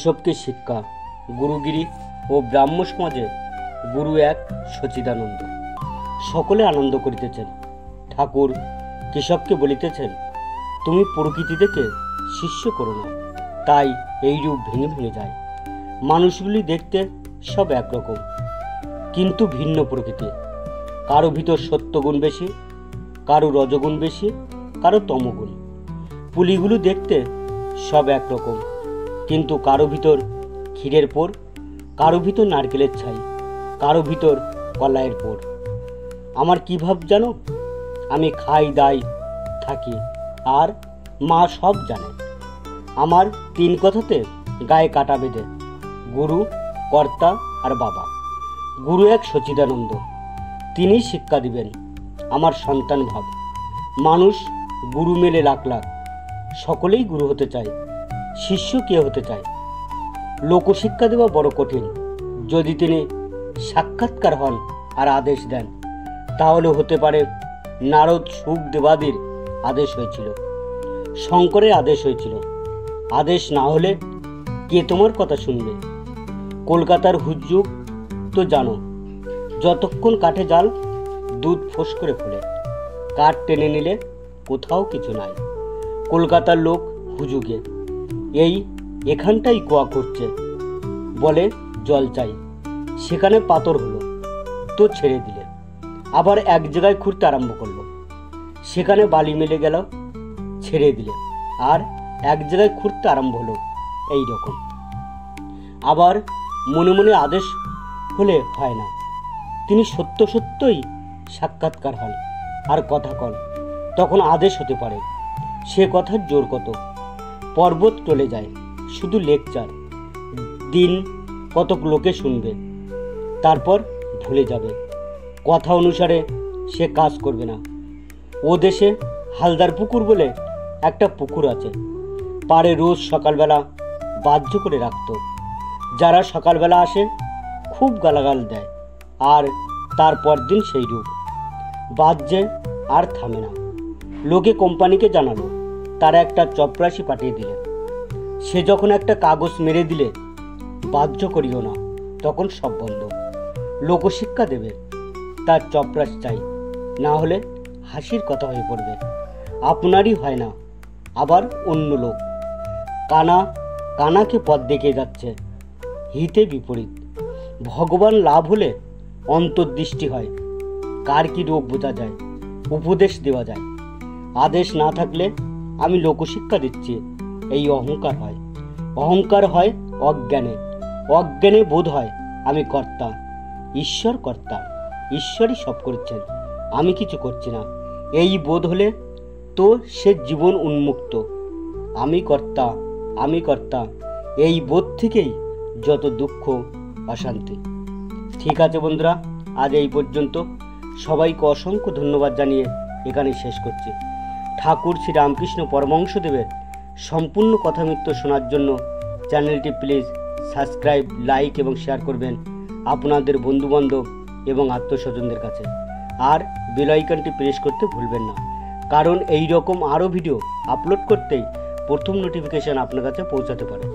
সবকে শিক্ষা গুরুগিরি ও ব্রাহ্ম সমাজে গুরু এক সচিদানন্দ। সকলে আনন্দ করিতেছেন। ঠাকুর কেশবকে বলিতেছেন, তুমি প্রকৃতি থেকে শিষ্য করো না। তাই এই রূপ ভেঙে ভেঙে যায়। মানুষগুলি দেখতে সব একরকম, কিন্তু ভিন্ন প্রকৃতি। কারো ভিতর সত্যগুণ বেশি, কারো রজগুণ বেশি, কারো তমগুণ। পুলিগুলো দেখতে সব একরকম, কিন্তু কারো ভিতর ক্ষীরের পোর, কারো ভিতর নারকেলের ছাই, কারো ভিতর কলাইয়ের পোর। আমার কী ভাব জানো? আমি খাই দাই থাকি, আর মা সব জানে। আমার তিন কথাতে গায়ে কাটা বেঁধে, গুরু, কর্তা আর বাবা। গুরু এক সচিদানন্দ, তিনি শিক্ষা দিবেন। আমার সন্তান ভাব। মানুষ গুরু মেলে লাখ লাখ, সকলেই গুরু হতে চায়। শিষ্য কে হতে চায়? লোকশিক্ষা দেওয়া বড় কঠিন। যদি তিনি সাক্ষাৎকার হন আর আদেশ দেন, তাহলে হতে পারে নারদ সুখদেবাদির আদেশ হয়েছিল, শঙ্করের আদেশ হয়েছিল। আদেশ না হলে কে তোমার কথা শুনবে? কলকাতার হুজ্জুক তো জানো, যতক্ষণ কাঠে জাল দুধ ফোঁস করে ফোলে। কাঠ টেনে নিলে কোথাও কিছু নাই। কলকাতার লোক হুজুগে এখানটাই কুয়া করছে, বলে জল চাই। সেখানে পাথর হলো তো ছেড়ে দিলে, আবার এক জায়গায় খুঁড়তে আরম্ভ করলো। সেখানে বালি মেলে গেল, ছেড়ে দিলে, আর এক জায়গায় খুঁড়তে আরম্ভ হলো। এই রকম আবার মনে মনে আদেশ হলে হয় না। তিনি সত্য সত্যই সাক্ষাৎকার হন আর কথা কন, তখন আদেশ হতে পারে। সে কথার জোর কত! পর্বত টলে যায়, শুধু লেকচার। দিন কতক লোকে শুনবে, তারপর ভুলে যাবে। কথা অনুসারে সে কাজ করবে না। ও দেশে হালদার পুকুর বলে একটা পুকুর আছে। পাড়ে রোজ সকালবেলা বাধ্য করে রাখত। যারা সকালবেলা আসে খুব গালাগাল দেয়, আর তারপর দিন সেই রূপ বাজছে আর থামে না। লোকে কোম্পানিকে জানালো, তারা একটা চপরাশি পাঠিয়ে দিলে। সে যখন একটা কাগজ মেরে দিলে, বাধ্য করিও না, তখন সব বন্ধ। লোকশিক্ষা দেবে, তার চপরাশ চাই, না হলে হাসির কথা হয়ে পড়বে। আপনারই হয় না, আবার অন্য লোক। কানাকে পথ দেখিয়ে যাচ্ছে, হিতে বিপরীত। ভগবান লাভ হলে অন্তর্দৃষ্টি হয়। কার কি রূপ বোঝা যায়, উপদেশ দেওয়া যায়। আদেশ না থাকলে আমি লোকশিক্ষা দিচ্ছি, এই অহংকার হয়। অহংকার হয় অজ্ঞানে। অজ্ঞানে বোধ হয় আমি কর্তা, ঈশ্বর কর্তা, ঈশ্বরই সব করছেন, আমি কিছু করছি না। এই বোধ হলে তো সে জীবন উন্মুক্ত। আমি কর্তা, আমি কর্তা, এই বোধ থেকেই যত দুঃখ অশান্তি। ঠিক আছে বন্ধুরা, আজ এই পর্যন্ত। সবাইকে অসংখ্য ধন্যবাদ জানিয়ে এখানে শেষ করছি। ঠাকুর শ্রী রামকৃষ্ণ পরমহংসদেবের সম্পূর্ণ কথামৃত্য শোনার জন্য চ্যানেলটি প্লিজ সাবস্ক্রাইব, লাইক এবং শেয়ার করবেন আপনাদের বন্ধুবান্ধব এবং আত্মস্বজনদের কাছে। আর বেল আইকনটি প্রেস করতে ভুলবেন না, কারণ এই রকম আরও ভিডিও আপলোড করতেই প্রথম নোটিফিকেশান আপনার কাছে পৌঁছাতে পারে।